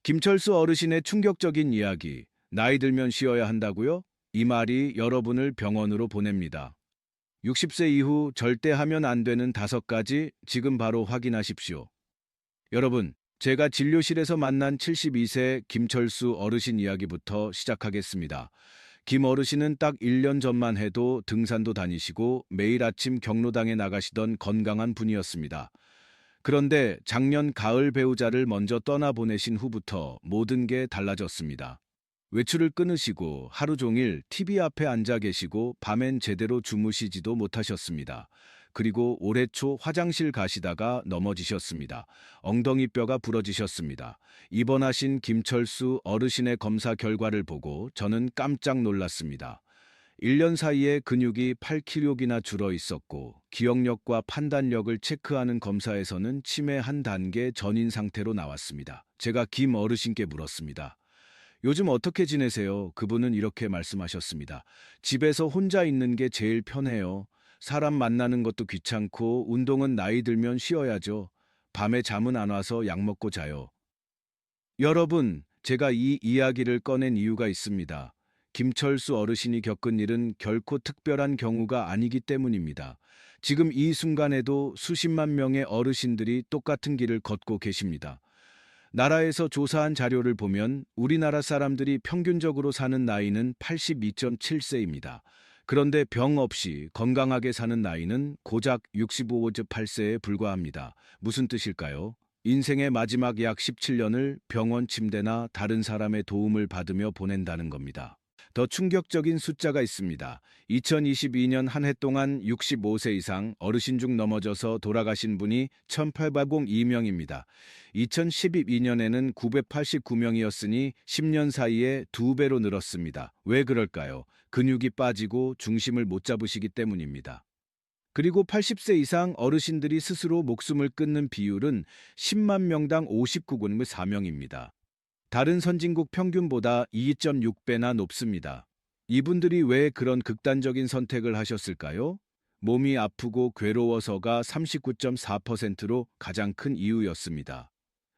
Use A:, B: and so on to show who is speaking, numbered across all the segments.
A: 김철수 어르신의 충격적인 이야기, 나이 들면 쉬어야 한다고요? 이 말이 여러분을 병원으로 보냅니다. 60세 이후 절대 하면 안 되는 5가지 지금 바로 확인하십시오. 여러분, 제가 진료실에서 만난 72세 김철수 어르신 이야기부터 시작하겠습니다. 김 어르신은 딱 1년 전만 해도 등산도 다니시고 매일 아침 경로당에 나가시던 건강한 분이었습니다. 그런데 작년 가을 배우자를 먼저 떠나보내신 후부터 모든 게 달라졌습니다. 외출을 끊으시고 하루 종일 TV 앞에 앉아 계시고 밤엔 제대로 주무시지도 못하셨습니다. 그리고 올해 초 화장실 가시다가 넘어지셨습니다. 엉덩이뼈가 부러지셨습니다. 입원하신 김철수 어르신의 검사 결과를 보고 저는 깜짝 놀랐습니다. 1년 사이에 근육이 8kg나 줄어 있었고 기억력과 판단력을 체크하는 검사에서는 치매 한 단계 전인 상태로 나왔습니다. 제가 김 어르신께 물었습니다. 요즘 어떻게 지내세요? 그분은 이렇게 말씀하셨습니다. 집에서 혼자 있는 게 제일 편해요. 사람 만나는 것도 귀찮고 운동은 나이 들면 쉬어야죠. 밤에 잠은 안 와서 약 먹고 자요. 여러분, 제가 이 이야기를 꺼낸 이유가 있습니다. 김철수 어르신이 겪은 일은 결코 특별한 경우가 아니기 때문입니다. 지금 이 순간에도 수십만 명의 어르신들이 똑같은 길을 걷고 계십니다. 나라에서 조사한 자료를 보면 우리나라 사람들이 평균적으로 사는 나이는 82.7세입니다. 그런데 병 없이 건강하게 사는 나이는 고작 65.8세에 불과합니다. 무슨 뜻일까요? 인생의 마지막 약 17년을 병원 침대나 다른 사람의 도움을 받으며 보낸다는 겁니다. 더 충격적인 숫자가 있습니다. 2022년 한 해 동안 65세 이상 어르신 중 넘어져서 돌아가신 분이 1,802명입니다. 2012년에는 989명이었으니 10년 사이에 2배로 늘었습니다. 왜 그럴까요? 근육이 빠지고 중심을 못 잡으시기 때문입니다. 그리고 80세 이상 어르신들이 스스로 목숨을 끊는 비율은 10만 명당 59.4명입니다. 다른 선진국 평균보다 2.6배나 높습니다. 이분들이 왜 그런 극단적인 선택을 하셨을까요? 몸이 아프고 괴로워서가 39.4%로 가장 큰 이유였습니다.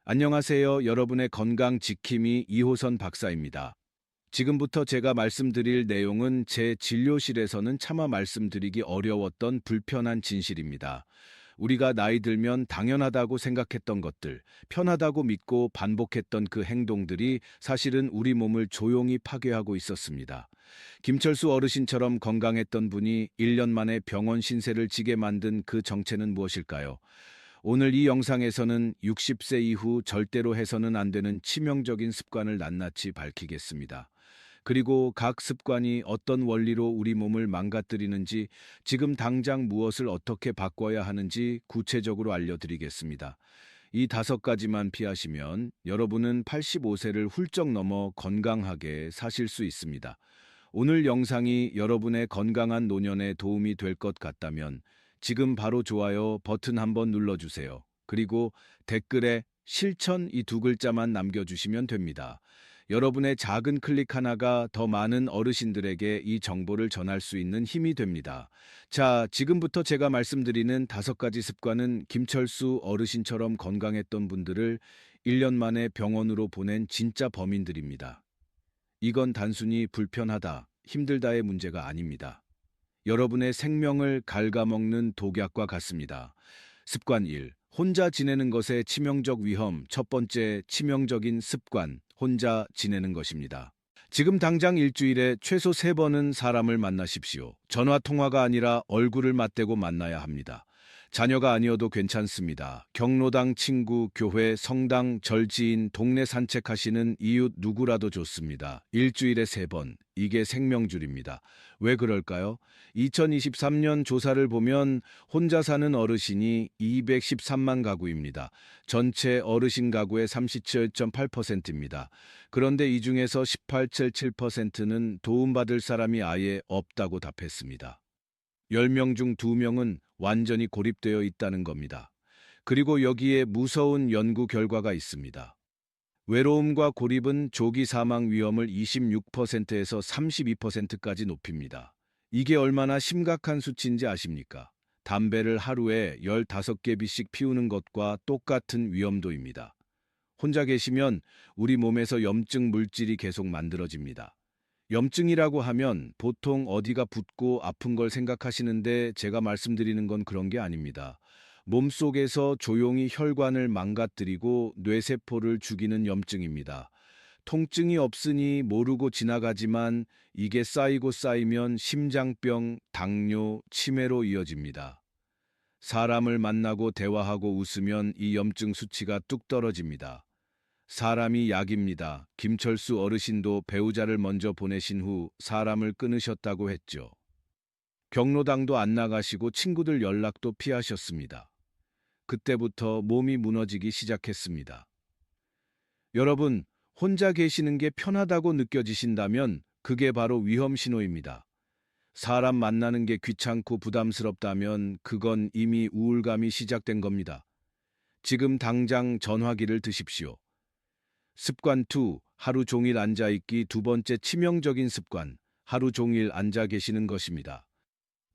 A: 안녕하세요. 여러분의 건강 지킴이 2호선 박사입니다. 지금부터 제가 말씀드릴 내용은 제 진료실에서는 차마 말씀드리기 어려웠던 불편한 진실입니다. 우리가 나이 들면 당연하다고 생각했던 것들, 편하다고 믿고 반복했던 그 행동들이 사실은 우리 몸을 조용히 파괴하고 있었습니다. 김철수 어르신처럼 건강했던 분이 1년 만에 병원 신세를 지게 만든 그 정체는 무엇일까요? 오늘 이 영상에서는 60세 이후 절대로 해서는 안 되는 치명적인 습관을 낱낱이 밝히겠습니다. 그리고 각 습관이 어떤 원리로 우리 몸을 망가뜨리는지, 지금 당장 무엇을 어떻게 바꿔야 하는지 구체적으로 알려드리겠습니다. 이 5가지만 피하시면 여러분은 85세를 훌쩍 넘어 건강하게 사실 수 있습니다. 오늘 영상이 여러분의 건강한 노년에 도움이 될 것 같다면 지금 바로 좋아요 버튼 한번 눌러주세요. 그리고 댓글에 실천 이 2글자만 남겨주시면 됩니다. 여러분의 작은 클릭 하나가 더 많은 어르신들에게 이 정보를 전할 수 있는 힘이 됩니다. 자, 지금부터 제가 말씀드리는 5가지 습관은 김철수 어르신처럼 건강했던 분들을 1년 만에 병원으로 보낸 진짜 범인들입니다. 이건 단순히 불편하다, 힘들다의 문제가 아닙니다. 여러분의 생명을 갉아먹는 독약과 같습니다. 습관 1. 혼자 지내는 것의 치명적 위험. 첫 번째 치명적인 습관, 혼자 지내는 것입니다. 지금 당장 일주일에 최소 3번은 사람을 만나십시오. 전화 통화가 아니라 얼굴을 맞대고 만나야 합니다. 자녀가 아니어도 괜찮습니다. 경로당 친구, 교회, 성당, 절지인, 동네 산책하시는 이웃 누구라도 좋습니다. 일주일에 3번. 이게 생명줄입니다. 왜 그럴까요? 2023년 조사를 보면 혼자 사는 어르신이 213만 가구입니다. 전체 어르신 가구의 37.8%입니다. 그런데 이 중에서 18.7%는 도움받을 사람이 아예 없다고 답했습니다. 10명 중 2명은 완전히 고립되어 있다는 겁니다. 그리고 여기에 무서운 연구 결과가 있습니다. 외로움과 고립은 조기 사망 위험을 26%에서 32%까지 높입니다. 이게 얼마나 심각한 수치인지 아십니까? 담배를 하루에 15개 비씩 피우는 것과 똑같은 위험도입니다. 혼자 계시면 우리 몸에서 염증 물질이 계속 만들어집니다. 염증이라고 하면 보통 어디가 붓고 아픈 걸 생각하시는데 제가 말씀드리는 건 그런 게 아닙니다. 몸속에서 조용히 혈관을 망가뜨리고 뇌세포를 죽이는 염증입니다. 통증이 없으니 모르고 지나가지만 이게 쌓이고 쌓이면 심장병, 당뇨, 치매로 이어집니다. 사람을 만나고 대화하고 웃으면 이 염증 수치가 뚝 떨어집니다. 사람이 약입니다. 김철수 어르신도 배우자를 먼저 보내신 후 사람을 끊으셨다고 했죠. 경로당도 안 나가시고 친구들 연락도 피하셨습니다. 그때부터 몸이 무너지기 시작했습니다. 여러분, 혼자 계시는 게 편하다고 느껴지신다면 그게 바로 위험 신호입니다. 사람 만나는 게 귀찮고 부담스럽다면 그건 이미 우울감이 시작된 겁니다. 지금 당장 전화기를 드십시오. 습관 2. 하루 종일 앉아있기. 두 번째 치명적인 습관. 하루 종일 앉아 계시는 것입니다.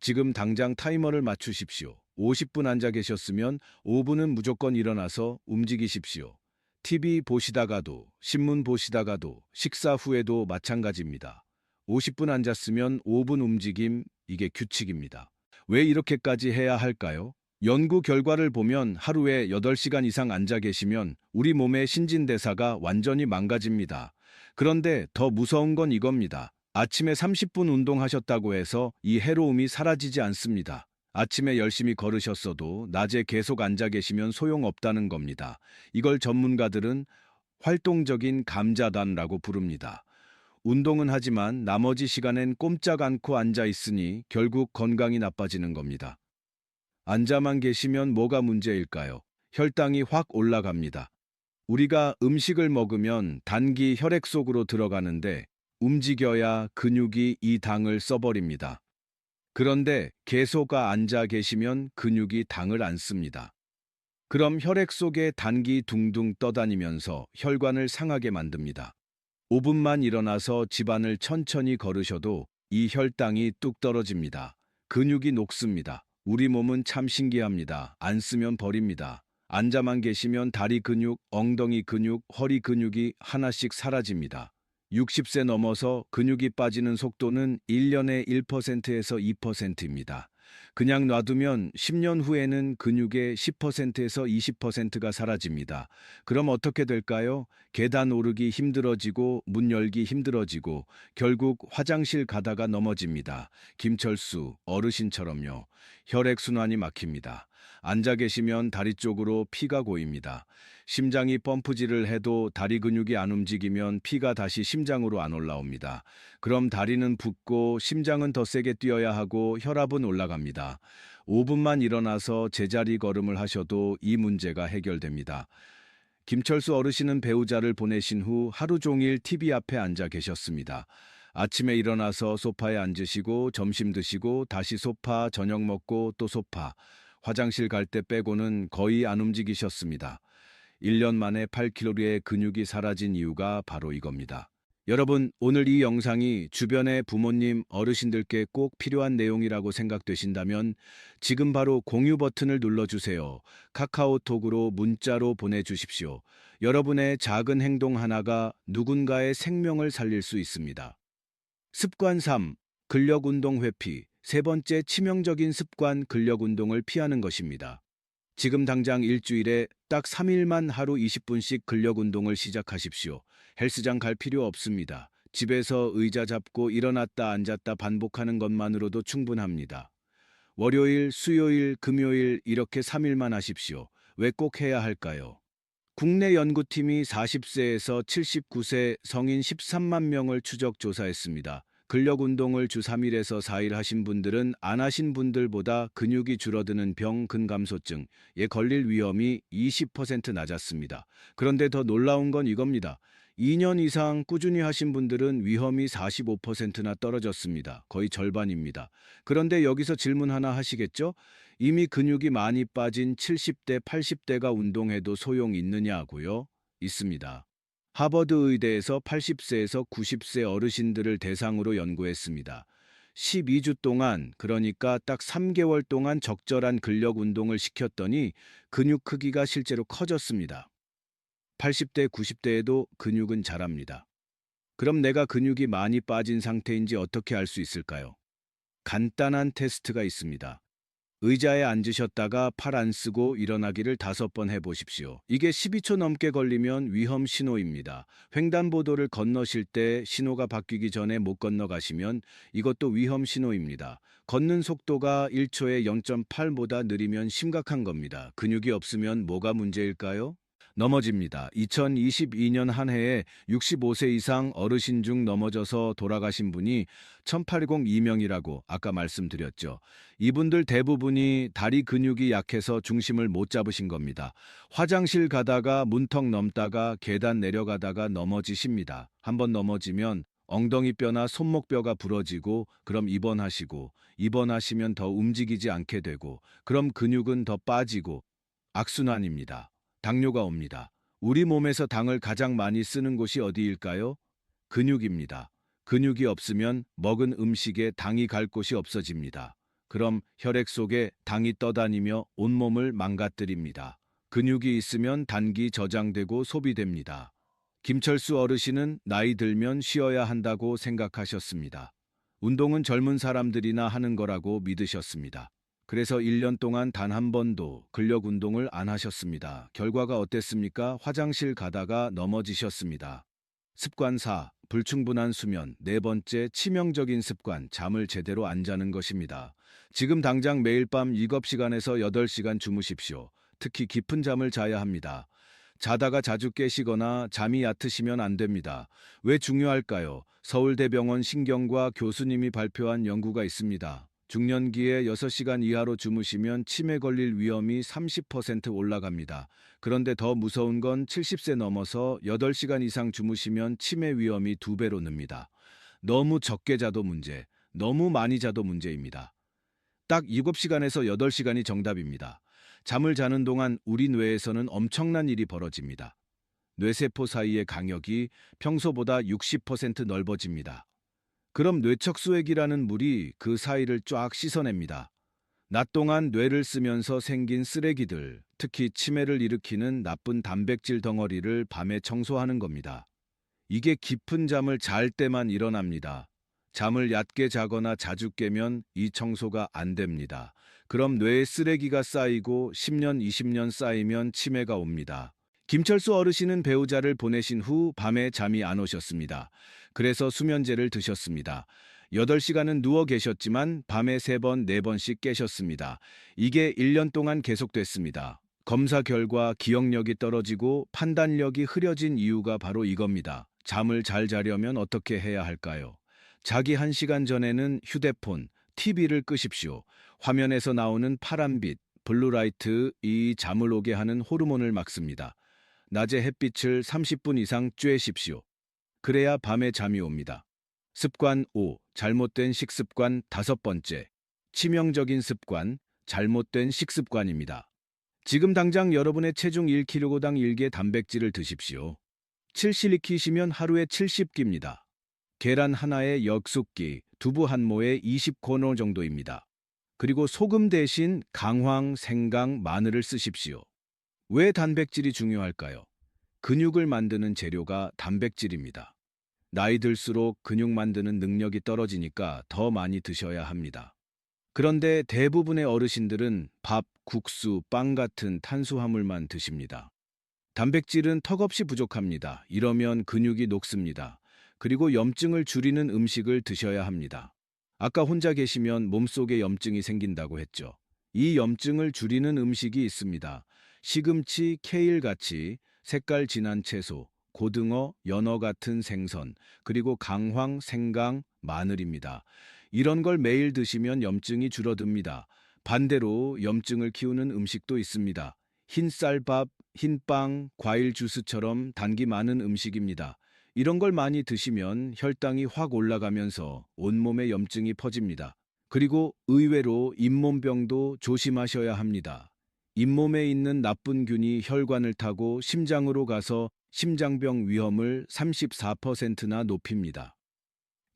A: 지금 당장 타이머를 맞추십시오. 50분 앉아 계셨으면 5분은 무조건 일어나서 움직이십시오. TV 보시다가도, 신문 보시다가도, 식사 후에도 마찬가지입니다. 50분 앉았으면 5분 움직임, 이게 규칙입니다. 왜 이렇게까지 해야 할까요? 연구 결과를 보면 하루에 8시간 이상 앉아 계시면 우리 몸의 신진대사가 완전히 망가집니다. 그런데 더 무서운 건 이겁니다. 아침에 30분 운동하셨다고 해서 이 해로움이 사라지지 않습니다. 아침에 열심히 걸으셨어도 낮에 계속 앉아 계시면 소용없다는 겁니다. 이걸 전문가들은 활동적인 감자단라고 부릅니다. 운동은 하지만 나머지 시간엔 꼼짝 않고 앉아 있으니 결국 건강이 나빠지는 겁니다. 앉아만 계시면 뭐가 문제일까요? 혈당이 확 올라갑니다. 우리가 음식을 먹으면 단기 혈액 속으로 들어가는데 움직여야 근육이 이 당을 써버립니다. 그런데 계속 앉아 계시면 근육이 당을 안 씁니다. 그럼 혈액 속에 단기 둥둥 떠다니면서 혈관을 상하게 만듭니다. 5분만 일어나서 집안을 천천히 걸으셔도 이 혈당이 뚝 떨어집니다. 근육이 녹습니다. 우리 몸은 참 신기합니다. 안 쓰면 버립니다. 앉아만 계시면 다리 근육, 엉덩이 근육, 허리 근육이 하나씩 사라집니다. 60세 넘어서 근육이 빠지는 속도는 1년에 1%에서 2%입니다. 그냥 놔두면 10년 후에는 근육의 10%에서 20%가 사라집니다. 그럼 어떻게 될까요? 계단 오르기 힘들어지고 문 열기 힘들어지고 결국 화장실 가다가 넘어집니다. 김철수 어르신처럼요. 혈액순환이 막힙니다. 앉아 계시면 다리 쪽으로 피가 고입니다. 심장이 펌프질을 해도 다리 근육이 안 움직이면 피가 다시 심장으로 안 올라옵니다. 그럼 다리는 붓고 심장은 더 세게 뛰어야 하고 혈압은 올라갑니다. 5분만 일어나서 제자리 걸음을 하셔도 이 문제가 해결됩니다. 김철수 어르신은 배우자를 보내신 후 하루 종일 TV 앞에 앉아 계셨습니다. 아침에 일어나서 소파에 앉으시고 점심 드시고 다시 소파, 저녁 먹고 또 소파, 화장실 갈 때 빼고는 거의 안 움직이셨습니다. 1년 만에 8kg의 근육이 사라진 이유가 바로 이겁니다. 여러분, 오늘 이 영상이 주변의 부모님, 어르신들께 꼭 필요한 내용이라고 생각되신다면 지금 바로 공유 버튼을 눌러주세요. 카카오톡으로 문자로 보내주십시오. 여러분의 작은 행동 하나가 누군가의 생명을 살릴 수 있습니다. 습관 3. 근력 운동 회피. 세 번째 치명적인 습관 근력 운동을 피하는 것입니다. 지금 당장 일주일에 딱 3일만 하루 20분씩 근력 운동을 시작하십시오. 헬스장 갈 필요 없습니다. 집에서 의자 잡고 일어났다 앉았다 반복하는 것만으로도 충분합니다. 월요일, 수요일, 금요일 이렇게 3일만 하십시오. 왜 꼭 해야 할까요? 국내 연구팀이 40세에서 79세 성인 13만 명을 추적 조사했습니다. 근력 운동을 주 3일에서 4일 하신 분들은 안 하신 분들보다 근육이 줄어드는 병, 근감소증에 걸릴 위험이 20% 낮았습니다. 그런데 더 놀라운 건 이겁니다. 2년 이상 꾸준히 하신 분들은 위험이 45%나 떨어졌습니다. 거의 절반입니다. 그런데 여기서 질문 하나 하시겠죠? 이미 근육이 많이 빠진 70대, 80대가 운동해도 소용 있느냐고요? 있습니다. 하버드 의대에서 80세에서 90세 어르신들을 대상으로 연구했습니다. 12주 동안, 그러니까 딱 3개월 동안 적절한 근력 운동을 시켰더니 근육 크기가 실제로 커졌습니다. 80대, 90대에도 근육은 자랍니다. 그럼 내가 근육이 많이 빠진 상태인지 어떻게 알 수 있을까요? 간단한 테스트가 있습니다. 의자에 앉으셨다가 팔 안 쓰고 일어나기를 5번 해보십시오. 이게 12초 넘게 걸리면 위험 신호입니다. 횡단보도를 건너실 때 신호가 바뀌기 전에 못 건너가시면 이것도 위험 신호입니다. 걷는 속도가 1초에 0.8보다 느리면 심각한 겁니다. 근육이 없으면 뭐가 문제일까요? 넘어집니다. 2022년 한 해에 65세 이상 어르신 중 넘어져서 돌아가신 분이 1802명이라고 아까 말씀드렸죠. 이분들 대부분이 다리 근육이 약해서 중심을 못 잡으신 겁니다. 화장실 가다가 문턱 넘다가 계단 내려가다가 넘어지십니다. 한번 넘어지면 엉덩이뼈나 손목뼈가 부러지고 그럼 입원하시면 더 움직이지 않게 되고 그럼 근육은 더 빠지고 악순환입니다. 당뇨가 옵니다. 우리 몸에서 당을 가장 많이 쓰는 곳이 어디일까요? 근육입니다. 근육이 없으면 먹은 음식에 당이 갈 곳이 없어집니다. 그럼 혈액 속에 당이 떠다니며 온몸을 망가뜨립니다. 근육이 있으면 단기 저장되고 소비됩니다. 김철수 어르신은 나이 들면 쉬어야 한다고 생각하셨습니다. 운동은 젊은 사람들이나 하는 거라고 믿으셨습니다. 그래서 1년 동안 단 한 번도 근력 운동을 안 하셨습니다. 결과가 어땠습니까? 화장실 가다가 넘어지셨습니다. 습관 4. 불충분한 수면. 네 번째 치명적인 습관, 잠을 제대로 안 자는 것입니다. 지금 당장 매일 밤 7시간에서 8시간 주무십시오. 특히 깊은 잠을 자야 합니다. 자다가 자주 깨시거나 잠이 얕으시면 안 됩니다. 왜 중요할까요? 서울대병원 신경과 교수님이 발표한 연구가 있습니다. 중년기에 6시간 이하로 주무시면 치매 걸릴 위험이 30% 올라갑니다. 그런데 더 무서운 건 70세 넘어서 8시간 이상 주무시면 치매 위험이 2배로 늡니다. 너무 적게 자도 문제, 너무 많이 자도 문제입니다. 딱 7시간에서 8시간이 정답입니다. 잠을 자는 동안 우리 뇌에서는 엄청난 일이 벌어집니다. 뇌세포 사이의 강역이 평소보다 60% 넓어집니다. 그럼 뇌척수액이라는 물이 그 사이를 쫙 씻어냅니다. 낮 동안 뇌를 쓰면서 생긴 쓰레기들, 특히 치매를 일으키는 나쁜 단백질 덩어리를 밤에 청소하는 겁니다. 이게 깊은 잠을 잘 때만 일어납니다. 잠을 얕게 자거나 자주 깨면 이 청소가 안 됩니다. 그럼 뇌에 쓰레기가 쌓이고 10년, 20년 쌓이면 치매가 옵니다. 김철수 어르신은 배우자를 보내신 후 밤에 잠이 안 오셨습니다. 그래서 수면제를 드셨습니다. 8시간은 누워 계셨지만 밤에 3번, 4번씩 깨셨습니다. 이게 1년 동안 계속됐습니다. 검사 결과 기억력이 떨어지고 판단력이 흐려진 이유가 바로 이겁니다. 잠을 잘 자려면 어떻게 해야 할까요? 자기 1시간 전에는 휴대폰, TV를 끄십시오. 화면에서 나오는 파란빛, 블루라이트, 이 잠을 오게 하는 호르몬을 막습니다. 낮에 햇빛을 30분 이상 쬐십시오. 그래야 밤에 잠이 옵니다. 습관 5. 잘못된 식습관 5번째. 치명적인 습관, 잘못된 식습관입니다. 지금 당장 여러분의 체중 1kg당 1개 단백질을 드십시오. 7실리키시면 하루에 70끼입니다. 계란 하나에 6끼, 두부 한 모에 20코노 정도입니다. 그리고 소금 대신 강황, 생강, 마늘을 쓰십시오. 왜 단백질이 중요할까요? 근육을 만드는 재료가 단백질입니다. 나이 들수록 근육 만드는 능력이 떨어지니까 더 많이 드셔야 합니다. 그런데 대부분의 어르신들은 밥, 국수, 빵 같은 탄수화물만 드십니다. 단백질은 턱없이 부족합니다. 이러면 근육이 녹습니다. 그리고 염증을 줄이는 음식을 드셔야 합니다. 아까 혼자 계시면 몸속에 염증이 생긴다고 했죠. 이 염증을 줄이는 음식이 있습니다. 시금치, 케일같이 색깔 진한 채소, 고등어, 연어 같은 생선, 그리고 강황, 생강, 마늘입니다. 이런 걸 매일 드시면 염증이 줄어듭니다. 반대로 염증을 키우는 음식도 있습니다. 흰쌀밥, 흰빵, 과일 주스처럼 단기 많은 음식입니다. 이런 걸 많이 드시면 혈당이 확 올라가면서 온몸에 염증이 퍼집니다. 그리고 의외로 잇몸병도 조심하셔야 합니다. 잇몸에 있는 나쁜 균이 혈관을 타고 심장으로 가서 심장병 위험을 34%나 높입니다.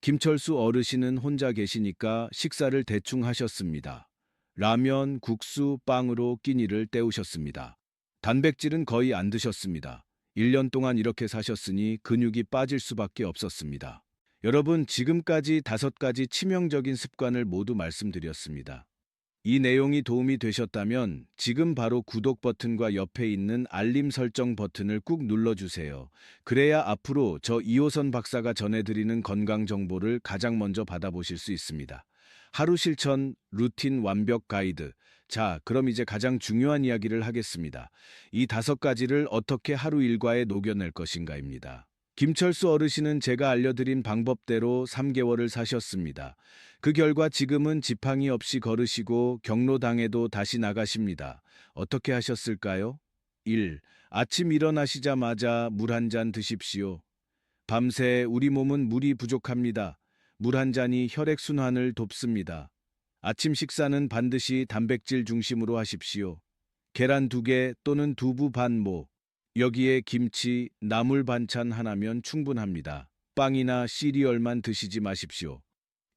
A: 김철수 어르신은 혼자 계시니까 식사를 대충 하셨습니다. 라면, 국수, 빵으로 끼니를 때우셨습니다. 단백질은 거의 안 드셨습니다. 1년 동안 이렇게 사셨으니 근육이 빠질 수밖에 없었습니다. 여러분, 지금까지 5가지 치명적인 습관을 모두 말씀드렸습니다. 이 내용이 도움이 되셨다면 지금 바로 구독 버튼과 옆에 있는 알림 설정 버튼을 꾹 눌러주세요. 그래야 앞으로 저 이호선 박사가 전해드리는 건강 정보를 가장 먼저 받아보실 수 있습니다. 하루 실천 루틴 완벽 가이드. 자, 그럼 이제 가장 중요한 이야기를 하겠습니다. 이 5가지를 어떻게 하루 일과에 녹여낼 것인가입니다. 김철수 어르신은 제가 알려드린 방법대로 3개월을 사셨습니다. 그 결과 지금은 지팡이 없이 걸으시고 경로당에도 다시 나가십니다. 어떻게 하셨을까요? 1. 아침 일어나시자마자 물 한 잔 드십시오. 밤새 우리 몸은 물이 부족합니다. 물 한 잔이 혈액순환을 돕습니다. 아침 식사는 반드시 단백질 중심으로 하십시오. 계란 2개 또는 두부 반모. 여기에 김치, 나물 반찬 하나면 충분합니다. 빵이나 시리얼만 드시지 마십시오.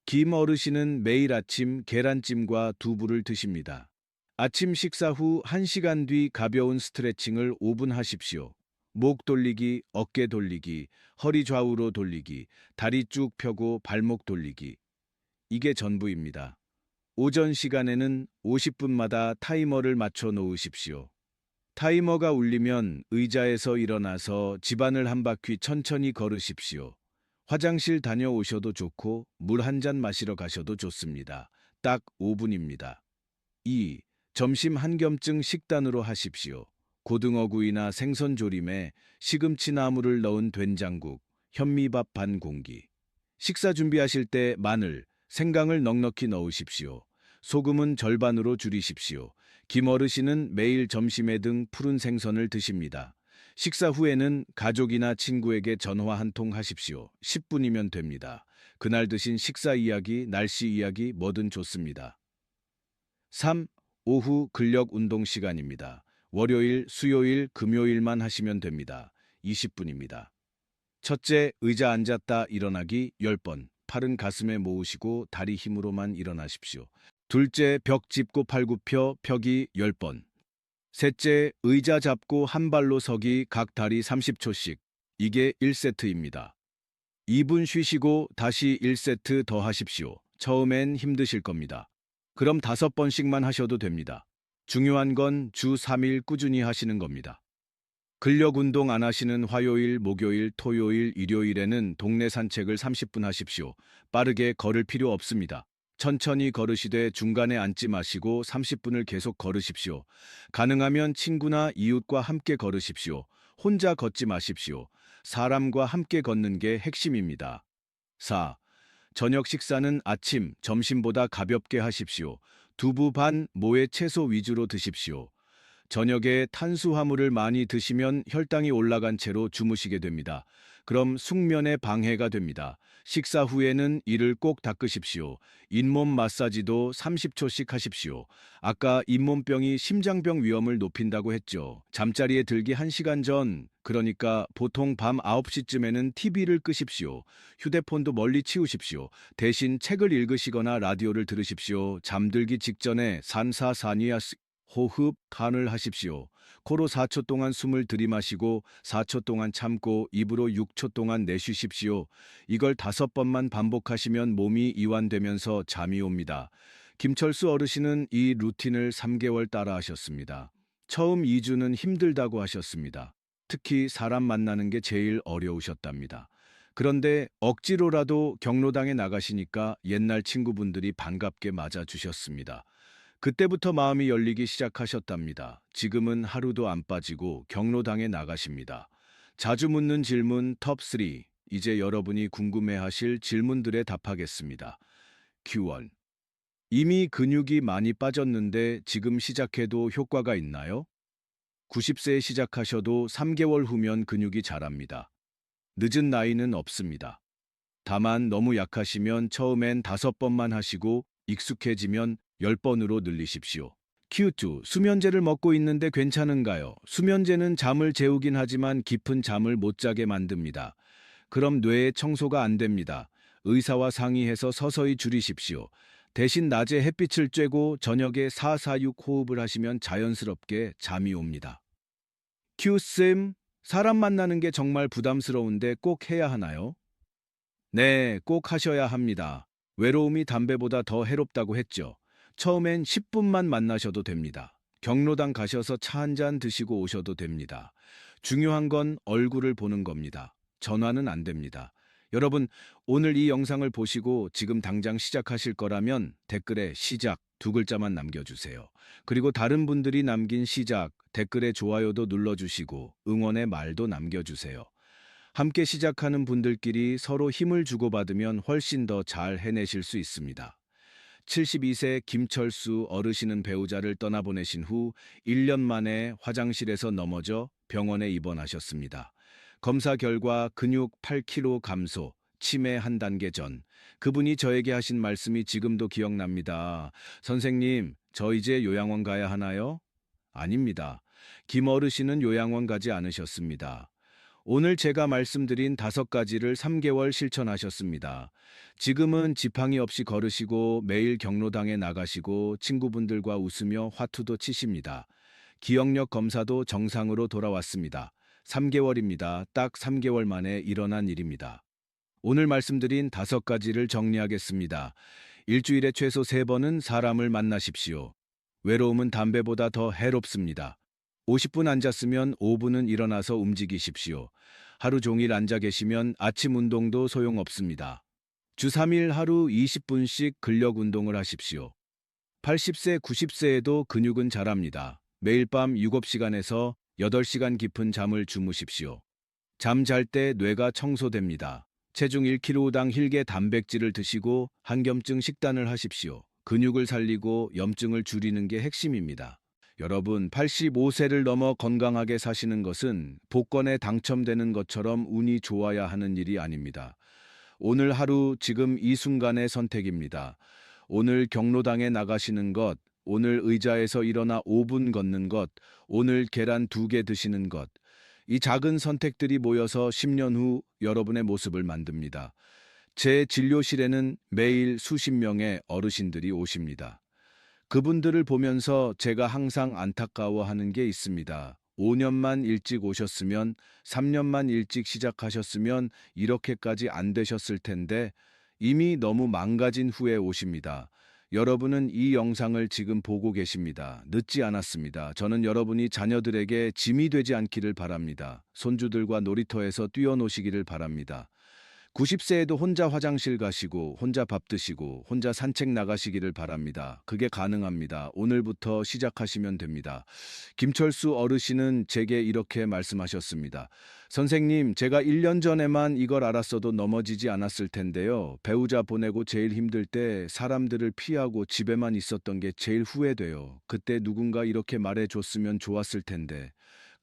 A: 김 어르신은 매일 아침 계란찜과 두부를 드십니다. 아침 식사 후 1시간 뒤 가벼운 스트레칭을 5분 하십시오. 목 돌리기, 어깨 돌리기, 허리 좌우로 돌리기, 다리 쭉 펴고 발목 돌리기. 이게 전부입니다. 오전 시간에는 50분마다 타이머를 맞춰 놓으십시오. 타이머가 울리면 의자에서 일어나서 집안을 한 바퀴 천천히 걸으십시오. 화장실 다녀오셔도 좋고 물 한 잔 마시러 가셔도 좋습니다. 딱 5분입니다. 2. 점심 한 겸증 식단으로 하십시오. 고등어구이나 생선 조림에 시금치 나물을 넣은 된장국, 현미밥 반 공기. 식사 준비하실 때 마늘, 생강을 넉넉히 넣으십시오. 소금은 절반으로 줄이십시오. 김 어르신은 매일 점심에 등 푸른 생선을 드십니다. 식사 후에는 가족이나 친구에게 전화 한 통 하십시오. 10분이면 됩니다. 그날 드신 식사 이야기, 날씨 이야기 뭐든 좋습니다. 3. 오후 근력 운동 시간입니다. 월요일, 수요일, 금요일만 하시면 됩니다. 20분입니다. 첫째, 의자 앉았다 일어나기 10번. 팔은 가슴에 모으시고 다리 힘으로만 일어나십시오. 둘째, 벽 짚고 팔 굽혀 펴기 10번. 셋째, 의자 잡고 한 발로 서기 각 다리 30초씩. 이게 1세트입니다. 2분 쉬시고 다시 1세트 더 하십시오. 처음엔 힘드실 겁니다. 그럼 5번씩만 하셔도 됩니다. 중요한 건 주 3일 꾸준히 하시는 겁니다. 근력 운동 안 하시는 화요일, 목요일, 토요일, 일요일에는 동네 산책을 30분 하십시오. 빠르게 걸을 필요 없습니다. 천천히 걸으시되 중간에 앉지 마시고 30분을 계속 걸으십시오. 가능하면 친구나 이웃과 함께 걸으십시오. 혼자 걷지 마십시오. 사람과 함께 걷는 게 핵심입니다. 4. 저녁 식사는 아침, 점심보다 가볍게 하십시오. 두부 반, 모의 채소 위주로 드십시오. 저녁에 탄수화물을 많이 드시면 혈당이 올라간 채로 주무시게 됩니다. 그럼 숙면에 방해가 됩니다. 식사 후에는 이를 꼭 닦으십시오. 잇몸 마사지도 30초씩 하십시오. 아까 잇몸병이 심장병 위험을 높인다고 했죠. 잠자리에 들기 1시간 전, 그러니까 보통 밤 9시쯤에는 TV를 끄십시오. 휴대폰도 멀리 치우십시오. 대신 책을 읽으시거나 라디오를 들으십시오. 잠들기 직전에 산사사니아스 호흡, 간을 하십시오. 코로 4초 동안 숨을 들이마시고 4초 동안 참고 입으로 6초 동안 내쉬십시오. 이걸 5번만 반복하시면 몸이 이완되면서 잠이 옵니다. 김철수 어르신은 이 루틴을 3개월 따라 하셨습니다. 처음 2주는 힘들다고 하셨습니다. 특히 사람 만나는 게 제일 어려우셨답니다. 그런데 억지로라도 경로당에 나가시니까 옛날 친구분들이 반갑게 맞아주셨습니다. 그때부터 마음이 열리기 시작하셨답니다. 지금은 하루도 안 빠지고 경로당에 나가십니다. 자주 묻는 질문 톱3. 이제 여러분이 궁금해하실 질문들에 답하겠습니다. Q1. 이미 근육이 많이 빠졌는데 지금 시작해도 효과가 있나요? 90세에 시작하셔도 3개월 후면 근육이 자랍니다. 늦은 나이는 없습니다. 다만 너무 약하시면 처음엔 5번만 하시고 익숙해지면 10번으로 늘리십시오. Q2. 수면제를 먹고 있는데 괜찮은가요? 수면제는 잠을 재우긴 하지만 깊은 잠을 못 자게 만듭니다. 그럼 뇌에 청소가 안 됩니다. 의사와 상의해서 서서히 줄이십시오. 대신 낮에 햇빛을 쬐고 저녁에 4-4-6 호흡을 하시면 자연스럽게 잠이 옵니다. Q3. 사람 만나는 게 정말 부담스러운데 꼭 해야 하나요? 네, 꼭 하셔야 합니다. 외로움이 담배보다 더 해롭다고 했죠. 처음엔 10분만 만나셔도 됩니다. 경로당 가셔서 차 한 잔 드시고 오셔도 됩니다. 중요한 건 얼굴을 보는 겁니다. 전화는 안 됩니다. 여러분, 오늘 이 영상을 보시고 지금 당장 시작하실 거라면 댓글에 시작 두 글자만 남겨주세요. 그리고 다른 분들이 남긴 시작, 댓글에 좋아요도 눌러주시고 응원의 말도 남겨주세요. 함께 시작하는 분들끼리 서로 힘을 주고받으면 훨씬 더 잘 해내실 수 있습니다. 72세 김철수 어르신은 배우자를 떠나보내신 후 1년 만에 화장실에서 넘어져 병원에 입원하셨습니다. 검사 결과 근육 8kg 감소, 치매 한 단계 전. 그분이 저에게 하신 말씀이 지금도 기억납니다. 선생님, 저 이제 요양원 가야 하나요? 아닙니다. 김 어르신은 요양원 가지 않으셨습니다. 오늘 제가 말씀드린 5가지를 3개월 실천하셨습니다. 지금은 지팡이 없이 걸으시고 매일 경로당에 나가시고 친구분들과 웃으며 화투도 치십니다. 기억력 검사도 정상으로 돌아왔습니다. 3개월입니다. 딱 3개월 만에 일어난 일입니다. 오늘 말씀드린 5가지를 정리하겠습니다. 일주일에 최소 3번은 사람을 만나십시오. 외로움은 담배보다 더 해롭습니다. 50분 앉았으면 5분은 일어나서 움직이십시오. 하루 종일 앉아 계시면 아침 운동도 소용없습니다. 주 3일 하루 20분씩 근력 운동을 하십시오. 80세, 90세에도 근육은 자랍니다. 매일 밤 7시간에서 8시간 깊은 잠을 주무십시오. 잠 잘 때 뇌가 청소됩니다. 체중 1kg당 힐개 단백질을 드시고 한겸증 식단을 하십시오. 근육을 살리고 염증을 줄이는 게 핵심입니다. 여러분, 85세를 넘어 건강하게 사시는 것은 복권에 당첨되는 것처럼 운이 좋아야 하는 일이 아닙니다. 오늘 하루 지금 이 순간의 선택입니다. 오늘 경로당에 나가시는 것, 오늘 의자에서 일어나 5분 걷는 것, 오늘 계란 2개 드시는 것. 이 작은 선택들이 모여서 10년 후 여러분의 모습을 만듭니다. 제 진료실에는 매일 수십 명의 어르신들이 오십니다. 그분들을 보면서 제가 항상 안타까워하는 게 있습니다. 5년만 일찍 오셨으면, 3년만 일찍 시작하셨으면 이렇게까지 안 되셨을 텐데 이미 너무 망가진 후에 오십니다. 여러분은 이 영상을 지금 보고 계십니다. 늦지 않았습니다. 저는 여러분이 자녀들에게 짐이 되지 않기를 바랍니다. 손주들과 놀이터에서 뛰어노시기를 바랍니다. 90세에도 혼자 화장실 가시고 혼자 밥 드시고 혼자 산책 나가시기를 바랍니다. 그게 가능합니다. 오늘부터 시작하시면 됩니다. 김철수 어르신은 제게 이렇게 말씀하셨습니다. 선생님, 제가 1년 전에만 이걸 알았어도 넘어지지 않았을 텐데요. 배우자 보내고 제일 힘들 때 사람들을 피하고 집에만 있었던 게 제일 후회돼요. 그때 누군가 이렇게 말해줬으면 좋았을 텐데.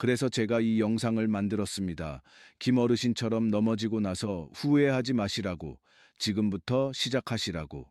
A: 그래서 제가 이 영상을 만들었습니다. 김 어르신처럼 넘어지고 나서 후회하지 마시라고, 지금부터 시작하시라고.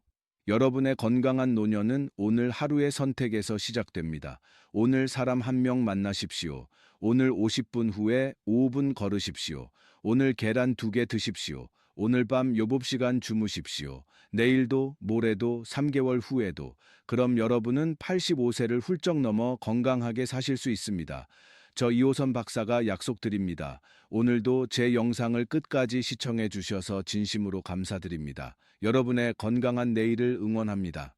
A: 여러분의 건강한 노년은 오늘 하루의 선택에서 시작됩니다. 오늘 사람 한 명 만나십시오. 오늘 50분 후에 5분 걸으십시오. 오늘 계란 2개 드십시오. 오늘 밤 7시간 주무십시오. 내일도, 모레도, 3개월 후에도. 그럼 여러분은 85세를 훌쩍 넘어 건강하게 사실 수 있습니다. 저 이호선 박사가 약속드립니다. 오늘도 제 영상을 끝까지 시청해 주셔서 진심으로 감사드립니다. 여러분의 건강한 내일을 응원합니다.